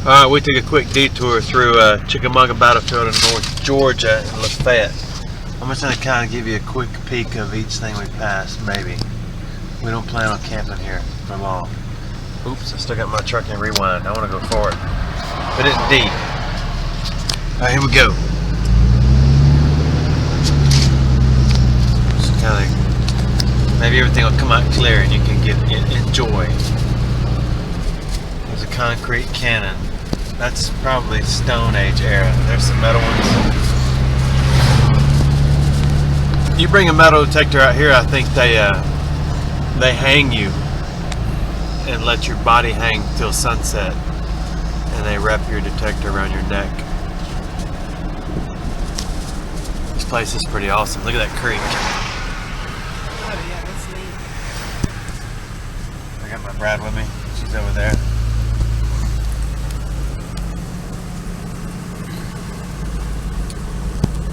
Alright, we took a quick detour through Chickamauga battlefield in North Georgia and Lafayette. I'm just going to kind of give you a quick peek of each thing we passed, maybe. We don't plan on camping here for long. Oops, I still got my truck in rewind. I want to go forward. But it's deep. Alright, here we go. Just kind of, maybe everything will come out clear and you can enjoy. There's a concrete cannon. That's probably Stone Age era. There's some metal ones. You bring a metal detector out here, I think they hang you and let your body hang till sunset, and they wrap your detector around your neck. This place is pretty awesome. Look at that creek. Oh yeah, that's neat. I got my Brad with me. She's over there.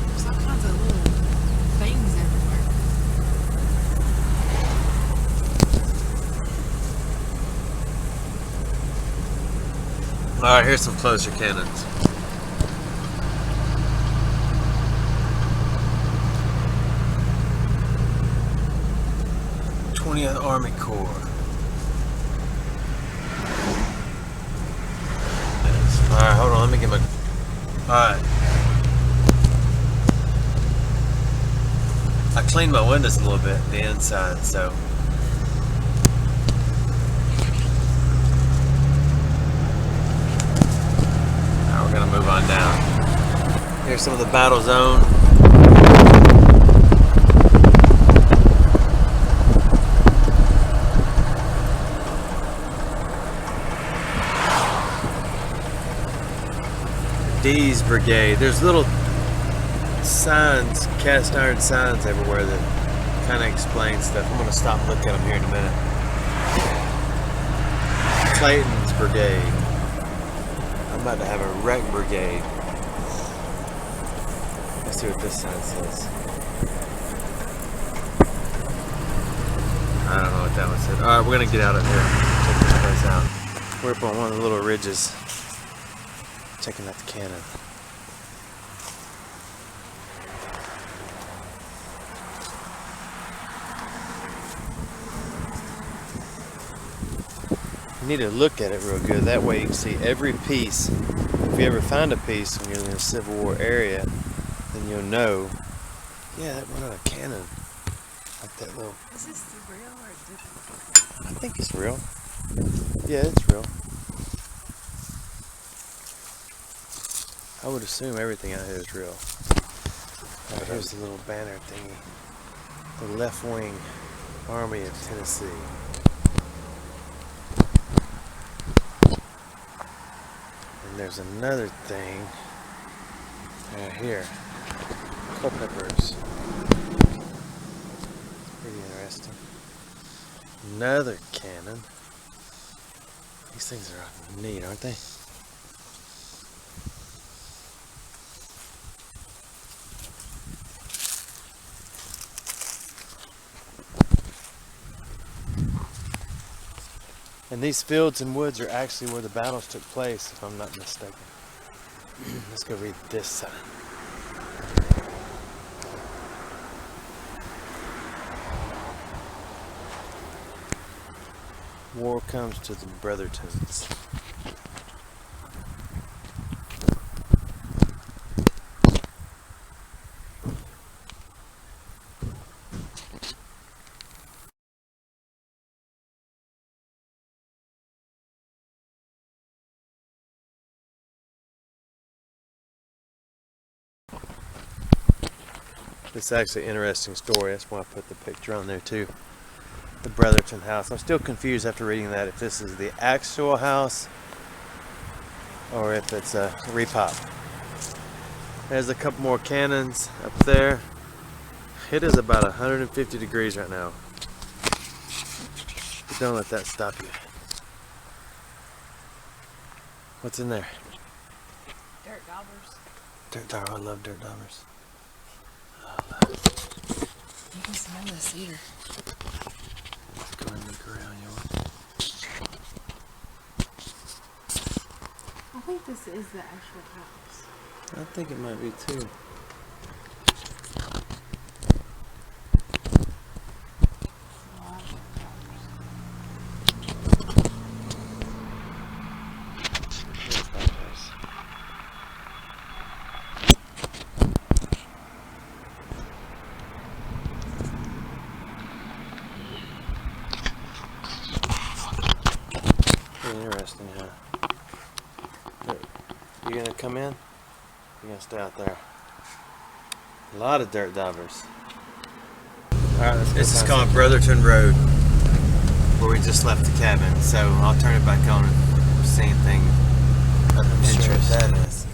There's all kinds of little things everywhere. Alright, here's some closer cannons. th Army Corps. Alright, hold on, let me get my... Alright. I cleaned my windows a little bit, the inside, so... Now we're gonna move on down. Here's some of the battle zone. D's Brigade. There's little signs, cast iron signs everywhere that kind of explain stuff. I'm going to stop and look at them here in a minute. Clayton's Brigade. I'm about to have a wreck brigade. Let's see what this sign says. I don't know what that one said. Alright, we're going to get out of here. Check this place out. We're up on one of the little ridges. Checking out the cannon. You need to look at it real good. That way you can see every piece. If you ever find a piece when you're in a Civil War area, then you'll know, yeah, that went on a cannon. Like that little... Is this real or is it? I think it's real. Yeah, it's real. I would assume everything out here is real. Oh, here's the little banner thingy. The Left Wing Army of Tennessee. And there's another thing right here. Culpepper's. Pretty interesting. Another cannon. These things are neat, aren't they? And these fields and woods are actually where the battles took place, if I'm not mistaken. Let's go read this sign. War comes to the Brothertons. It's actually an interesting story. That's why I put the picture on there too. The Brotherton house. I'm still confused after reading that if this is the actual house or if it's a repop. There's a couple more cannons up there. It is about 150 degrees right now. But don't let that stop you. What's in there? Dirt daubers. Dirt dauber. I love dirt daubers. You can smell the cedar. Let's go and look around, you want? think this is the actual house. I think it might be too. Interesting, huh? You gonna come in? You're gonna stay out there. A lot of dirt divers. Alright, let's go. This is called Brotherton Road, where we just left the cabin. So I'll turn it back on and see anything of interest. Sure that is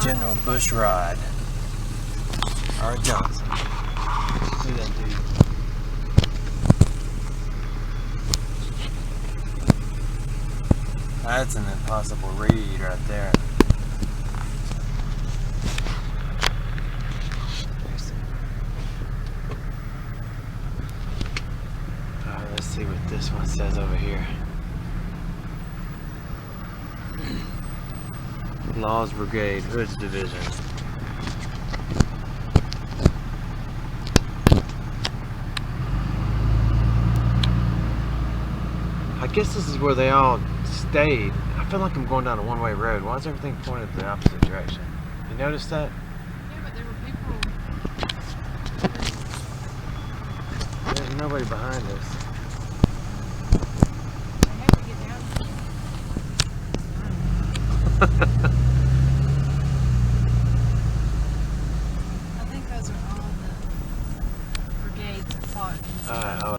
General Bushrod. R. Johnson. See that dude? That's an impossible read right there. Alright, let's see what this one says over here. Laws Brigade, Hoods Division. I guess this is where they all stayed. I feel like I'm going down a one-way road. Why is everything pointed the opposite direction? You notice that? Yeah, but there were people. There's nobody behind us. I have to get down here. I think those are all the brigades that fought in this battle.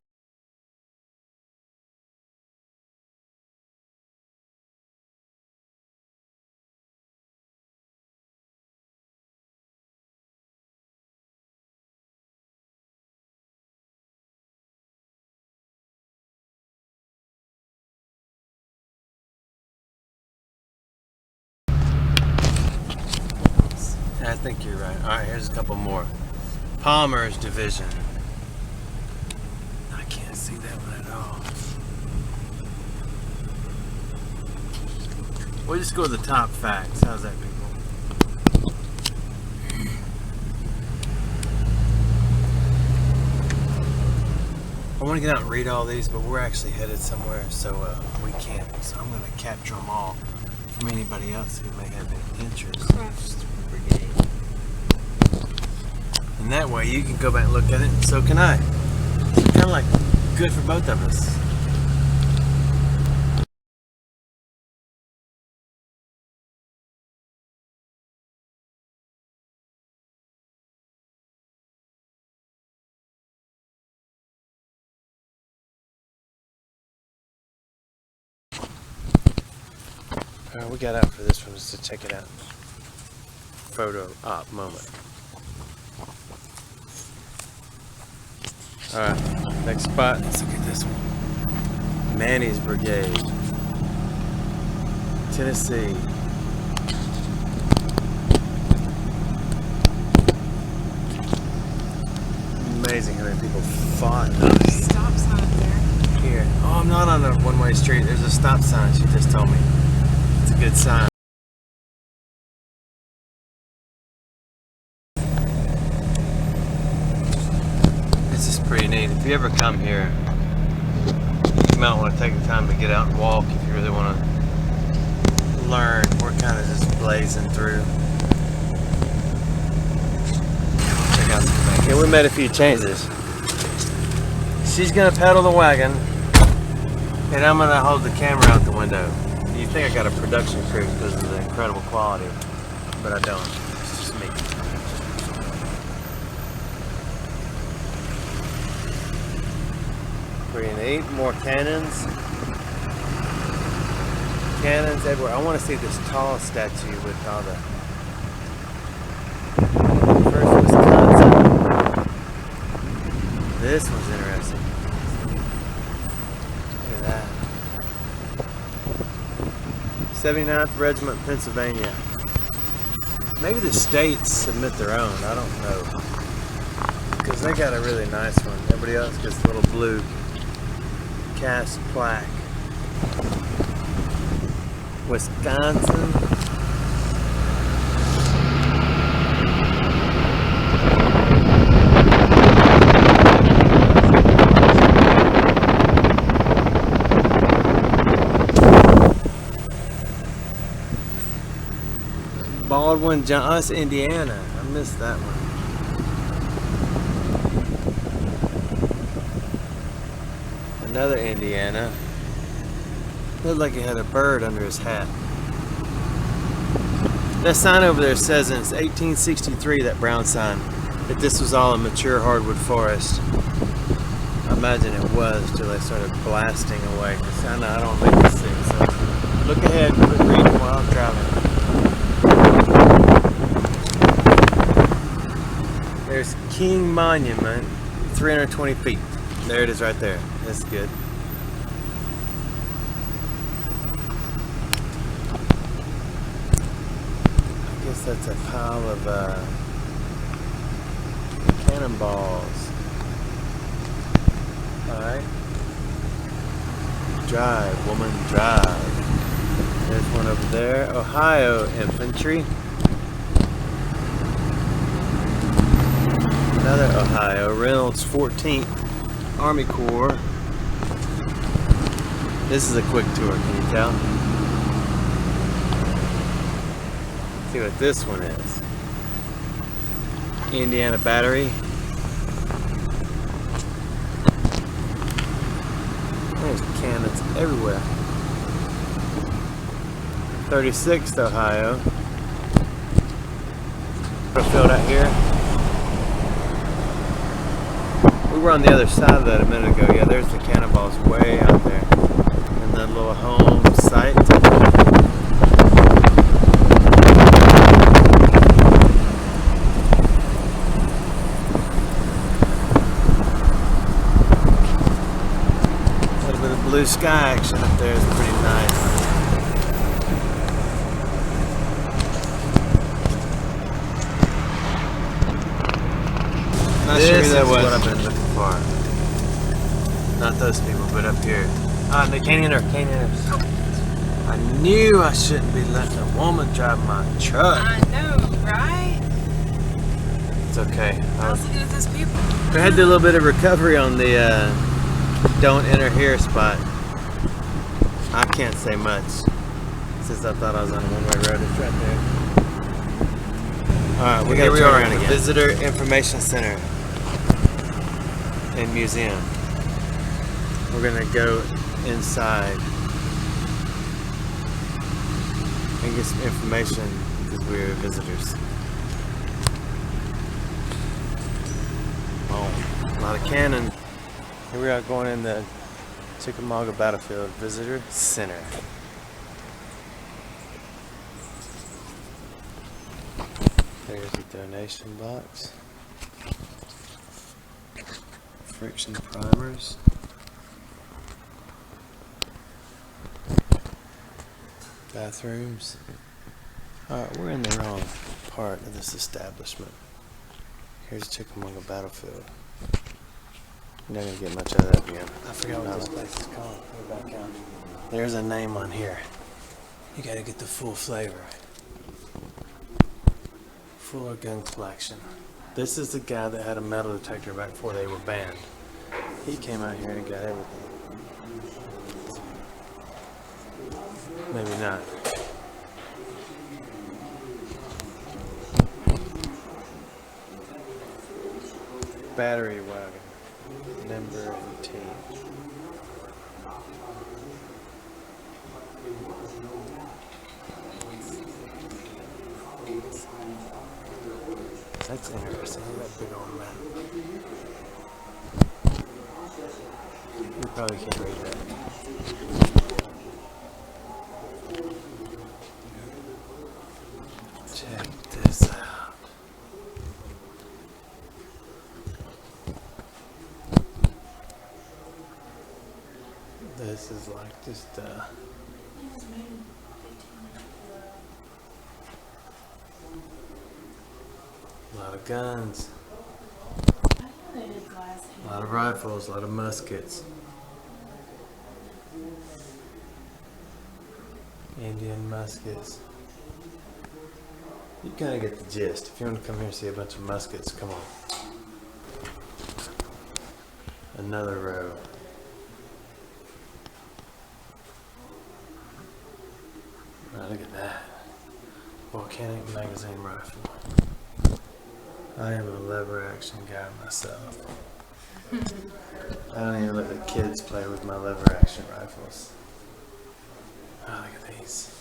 I think you're right. Alright, here's a couple more. Palmer's Division. I can't see that one at all. We'll just go with the top facts. How's that, people? I want to get out and read all these, but we're actually headed somewhere, so we can't. So I'm going to capture them all from anybody else who may have any interest. Brigade. And that way you can go back and look at it, and so can I. It's kind of like good for both of us. Alright, we got out for this one just to check it out. Photo op moment. Alright, next spot. Let's look at this one. Manny's Brigade. Tennessee. Amazing how many people fought. Stop sign there. Here. Oh, I'm not on a one-way street. There's a stop sign, she just told me. It's a good sign. This is pretty neat. If you ever come here, you might want to take the time to get out and walk if you really want to learn. We're kind of just blazing through. Check out some things. Yeah, we made a few changes. She's gonna pedal the wagon, and I'm gonna hold the camera out the window. You think I got a production crew because of the incredible quality, but I don't. It's just me. Pretty neat. More cannons. Cannons everywhere. I want to see this tall statue with all the first Wisconsin. This one's interesting. Look at that. 79th Regiment, Pennsylvania. Maybe the states submit their own. I don't know. Because they got a really nice one. Everybody else gets a little blue cast plaque. Wisconsin. Baldwin, John. Oh, it's Indiana. I missed that one. Another Indiana. Looked like he had a bird under his hat. That sign over there says in 1863, that brown sign, that this was all a mature hardwood forest. I imagine it was till they started blasting away. Cause I know I don't make this thing, so look ahead and quit reading while I'm driving. There's King Monument, 320 feet. There it is right there. That's good. I guess that's a pile of cannonballs. Alright. Drive, woman, drive. There's one over there. Ohio Infantry. Another Ohio, Reynolds 14th Army Corps. This is a quick tour, can you tell? Let's see what this one is. Indiana Battery. There's cannons everywhere. 36th Ohio. Field out here. We were on the other side of that a minute ago. Yeah, there's the cannonballs way out there. And that little home site. A little bit of blue sky action up there is pretty nice. Not sure who that was. What I've been looking for. Not those people, but up here. Ah, they can't enter. Can't enter. I knew I shouldn't be letting a woman drive my truck. I know, right? It's okay. I was looking at those people. We had to do a little bit of recovery on the don't enter here spot. I can't say much since I thought I was on a one-way road. It's right there. All right, we got to turn around again. Visitor Information Center and Museum. We're gonna go inside and get some information because we're visitors. Oh, a lot of cannon. Here we are going in the Chickamauga Battlefield Visitor Center. There's a donation box. Friction primers. Bathrooms. Alright, we're in the wrong part of this establishment. Here's Chickamauga Battlefield. You're not going to get much out of that again. I forgot what this place is called. Go back out. There's a name on here. You got to get the full flavor. Fuller gun collection. This is the guy that had a metal detector back before they were banned. He came out here and got everything. Maybe not. Battery wagon. Number 18. That's interesting. Look at that big old map. You probably can't read that. Check this out. This is like just a lot of guns, a lot of rifles, a lot of muskets. Indian muskets. You kind of get the gist. If you want to come here and see a bunch of muskets, come on. Another row. Oh, look at that. Volcanic magazine rifle. I am a lever action guy myself. I don't even let the kids play with my lever action rifles. Oh, look at these.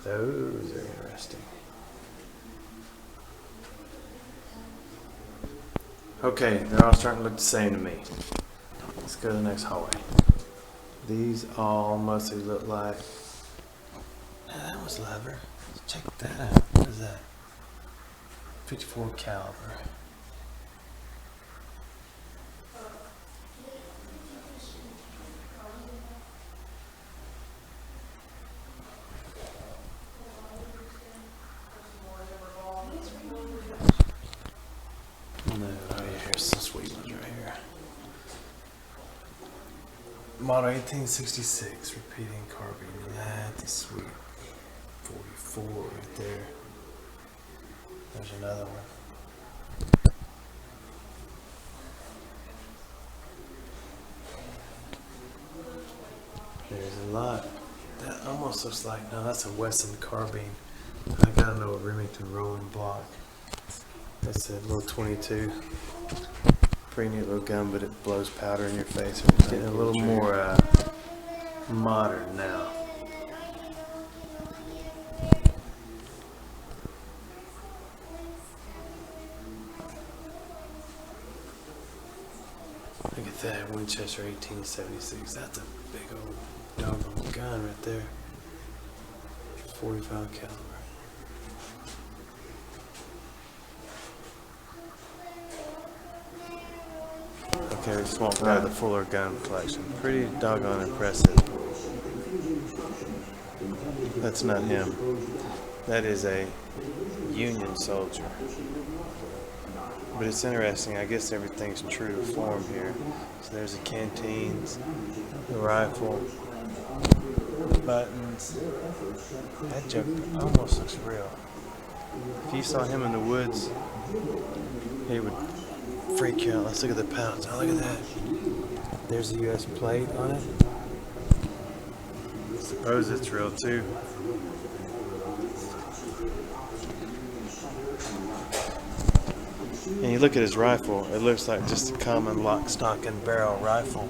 Those are interesting. Okay, they're all starting to look the same to me. Let's go to the next hallway. These all mostly look like... that was leather. Check that out. What is that? 54 caliber. No, oh yeah, here's some sweet ones right here. Model 1866, repeating carbine. That's sweet. 44 right there. There's another one. There's a lot. That almost looks like, no, that's a Wesson carbine. I gotta know a Remington rolling block. That's a little 22. Pretty neat little gun, but it blows powder in your face. It's getting a little more modern now. Look at that, Winchester 1876. That's a big old doggone gun right there. 45 caliber. Okay, we just walked by the Fuller gun collection. Pretty doggone impressive. That's not him. That is a Union soldier. But it's interesting, I guess everything's true to form here. So there's the canteens, the rifle, the buttons. That joke almost looks real. If you saw him in the woods, he would freak you out. Let's look at the pouch. Oh, look at that. There's a US plate on it. I suppose it's real too. And you look at his rifle, it looks like just a common lock, stock, and barrel rifle.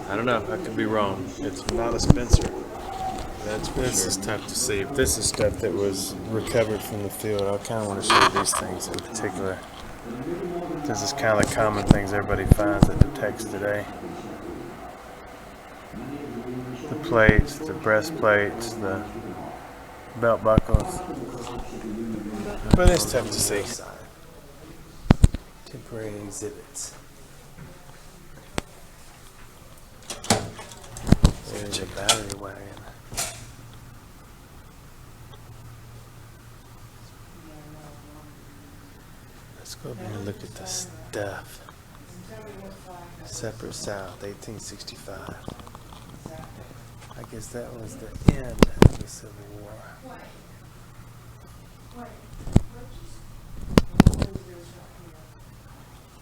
I don't know, I could be wrong. It's not a Spencer. That's for this sure. Is tough to see. If this is stuff that was recovered from the field, I kind of want to show you these things in particular. This is kind of the common things everybody finds that detects today. The plates, the breastplates, the belt buckles. But it's tough to see. Temporary exhibits. There's a battery wagon. Let's go over and look at the stuff. Separate South, 1865. I guess that was the end of the Civil War.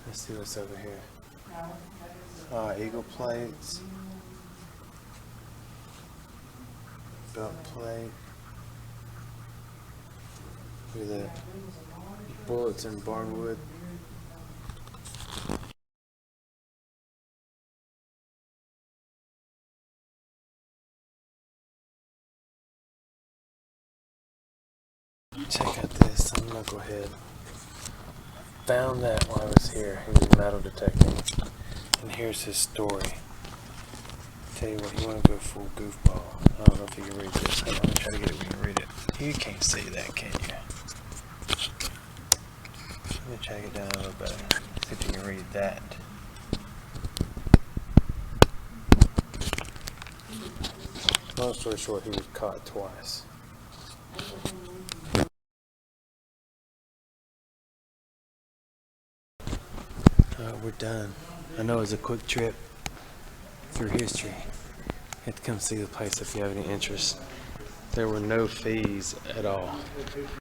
Let's see what's over here. Eagle plates. Belt plate. Look at that. Bullets in barnwood. Check out this, some knucklehead. Found that while I was here. He was metal detecting. And here's his story. Tell you what, you want to go full goofball. I don't know if you can read this. I'm going to try to get it where you can read it. You can't see that, can you? Let me try to get down a little better. See if you can read that. Long story short, he was caught twice. We're done. I know it was a quick trip through history. You have to come see the place if you have any interest. There were no fees at all.